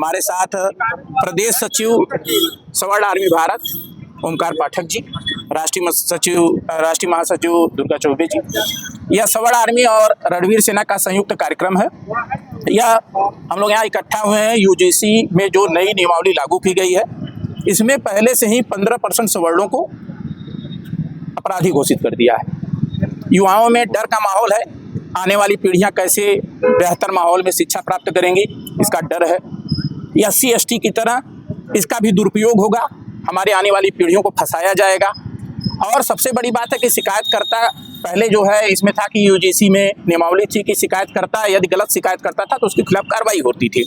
हमारे साथ प्रदेश सचिव सवर्ण आर्मी भारत ओमकार पाठक जी, राष्ट्रीय महासचिव दुर्गा चौबे जी। यह सवर्ण आर्मी और रणवीर सेना का संयुक्त कार्यक्रम है। यह हम लोग यहाँ इकट्ठा हुए हैं यूजीसी में जो नई नियमावली लागू की गई है, इसमें पहले से ही 15% सवर्णों को अपराधी घोषित कर दिया है। युवाओं में डर का माहौल है, आने वाली पीढ़ियां कैसे बेहतर माहौल में शिक्षा प्राप्त करेंगी, इसका डर है। SC ST की तरह इसका भी दुरुपयोग होगा, हमारे आने वाली पीढ़ियों को फंसाया जाएगा। और सबसे बड़ी बात है कि शिकायतकर्ता पहले जो है इसमें था कि यूजीसी में नियमावली थी कि शिकायतकर्ता यदि गलत शिकायत करता था तो उसके खिलाफ कार्रवाई होती थी।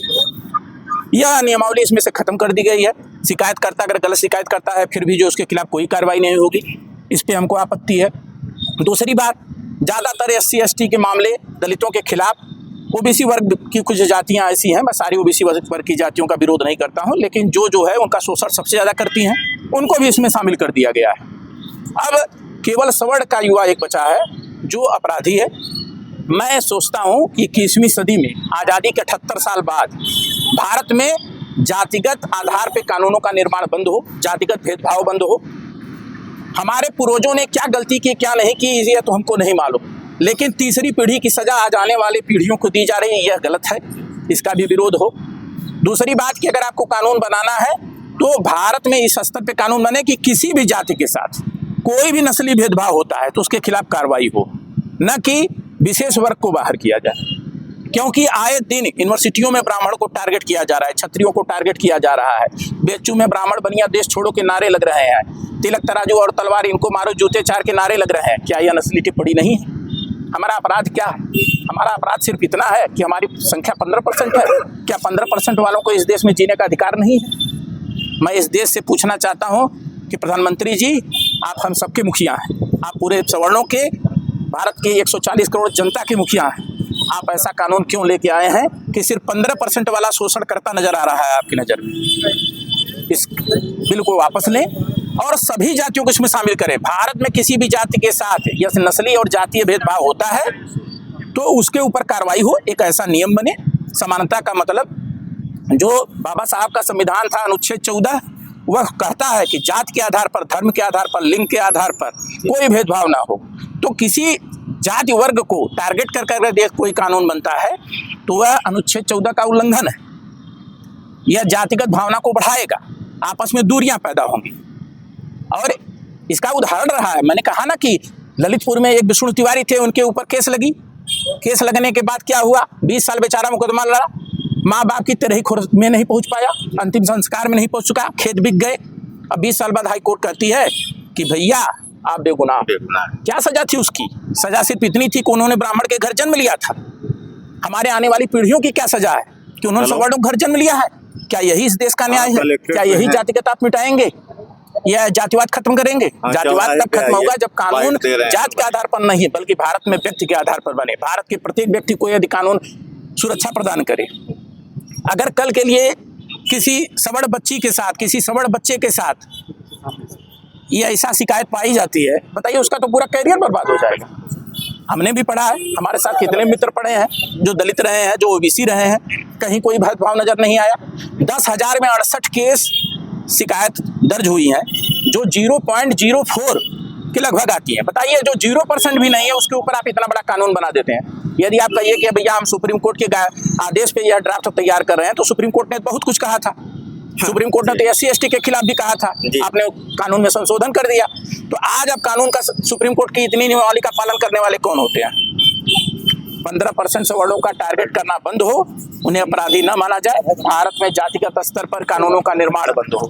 यह नियमावली इसमें से खत्म कर दी गई है। शिकायतकर्ता अगर गलत शिकायत करता है फिर भी जो उसके खिलाफ कोई कार्रवाई नहीं होगी, इस पर हमको आपत्ति है। दूसरी बात, ज़्यादातर SC ST के मामले दलितों के खिलाफ, OBC वर्ग की कुछ जातियां ऐसी हैं, मैं सारी OBC वर्ग की जातियों का विरोध नहीं करता हूं, लेकिन जो है उनका शोषण सबसे ज़्यादा करती हैं, उनको भी इसमें शामिल कर दिया गया है। अब केवल सवर्ण का युवा एक बचा है जो अपराधी है। मैं सोचता हूं कि 21वीं सदी में आज़ादी के 78 साल बाद भारत में जातिगत आधार पर कानूनों का निर्माण बंद हो, जातिगत भेदभाव बंद हो। हमारे पूर्वजों ने क्या गलती की क्या नहीं की ये तो हमको नहीं मालूम, लेकिन तीसरी पीढ़ी की सजा आज आने वाले पीढ़ियों को दी जा रही है, यह गलत है, इसका भी विरोध हो। दूसरी बात कि अगर आपको कानून बनाना है तो भारत में इस स्तर पे कानून बने कि किसी भी जाति के साथ कोई भी नस्ली भेदभाव होता है तो उसके खिलाफ कार्रवाई हो, न कि विशेष वर्ग को बाहर किया जाए। क्योंकि आए दिन यूनिवर्सिटियों में ब्राह्मण को टारगेट किया जा रहा है, क्षत्रियों को टारगेट किया जा रहा है, बेच्चू में ब्राह्मण बनिया देश छोड़ो के नारे लग रहे हैं, तिलक तराजू और तलवार इनको मारो जूते चार के नारे लग रहे हैं। क्या यह नस्ली टिप्पणी नहीं है? हमारा अपराध क्या है? हमारा अपराध सिर्फ इतना है कि हमारी संख्या 15% है। क्या 15% वालों को इस देश में जीने का अधिकार नहीं है? मैं इस देश से पूछना चाहता हूं कि प्रधानमंत्री जी, आप हम सबके मुखिया हैं, आप पूरे सवर्णों के, भारत की 140 करोड़ जनता के मुखिया हैं। आप ऐसा कानून क्यों लेके आए हैं कि सिर्फ 15% वाला शोषण करता नजर आ रहा है आपकी नज़र में? इस बिल को वापस लें और सभी जातियों को इसमें शामिल करें। भारत में किसी भी जाति के साथ यदि नस्ली और जातीय भेदभाव होता है तो उसके ऊपर कार्रवाई हो, एक ऐसा नियम बने। समानता का मतलब जो बाबा साहब का संविधान था अनुच्छेद 14, वह कहता है कि जात के आधार पर, धर्म के आधार पर, लिंग के आधार पर कोई भेदभाव ना हो। तो किसी जाति वर्ग को टारगेट कर देश कोई कानून बनता है तो वह अनुच्छेद 14 का उल्लंघन है। यह जातिगत भावना को बढ़ाएगा, आपस में दूरियां पैदा होंगी। और इसका उदाहरण रहा है, मैंने कहा ना कि ललितपुर में एक विष्णु तिवारी थे, उनके ऊपर केस लगी। केस लगने के बाद क्या हुआ? 20 साल बेचारा मुकदमा लड़ा, माँ बाप की तरह खुद में नहीं पहुंच पाया, अंतिम संस्कार में नहीं पहुंच चुका, खेत बिक गए। अब 20 साल बाद हाई कोर्ट कहती है कि भैया आप बेगुनाह। क्या सजा थी उसकी? सजा सिर्फ इतनी थी कि उन्होंने ब्राह्मण के घर जन्म लिया था। हमारे आने वाली पीढ़ियों की क्या सजा है कि उन्होंने सवर्णों का घर जन्म लिया है? क्या यही इस देश का न्याय है? क्या यही जातिगत आप मिटाएंगे या जातिवाद खत्म करेंगे? जातिवाद तब खत्म होगा जब कानून जात के आधार पर नहीं बल्कि भारत में व्यक्ति के आधार पर बने। भारत के प्रत्येक व्यक्ति को यदि कानून सुरक्षा प्रदान करे। अगर कल के लिए किसी सवर्ण बच्ची के साथ, किसी सवर्ण बच्चे के साथ ये ऐसा शिकायत पाई जाती है, बताइए, उसका तो पूरा करियर बर्बाद हो जाएगा। हमने भी पढ़ा है, हमारे साथ कितने मित्र पढ़े हैं जो दलित रहे हैं, जो OBC रहे हैं, कहीं कोई भेदभाव नजर नहीं आया। 10,000 में 68 केस शिकायत दर्ज हुई हैं जो 0.04 के लगभग आती है। बताइए, जो 0% भी नहीं है उसके ऊपर आप इतना बड़ा कानून बना देते हैं। यदि आप कहिए कि भैया हम सुप्रीम कोर्ट के आदेश पे यह ड्राफ्ट तैयार कर रहे हैं, तो सुप्रीम कोर्ट ने बहुत कुछ कहा था। सुप्रीम कोर्ट ने तो SC ST के खिलाफ भी कहा था, आपने कानून में संशोधन कर दिया। तो आज अब कानून का, सुप्रीम कोर्ट की इतनी नियमावली का पालन करने वाले कौन होते हैं? 15% सवर्णों का टारगेट करना बंद हो, उन्हें अपराधी न माना जाए, भारत में जातिगत स्तर पर कानूनों का निर्माण बंद हो।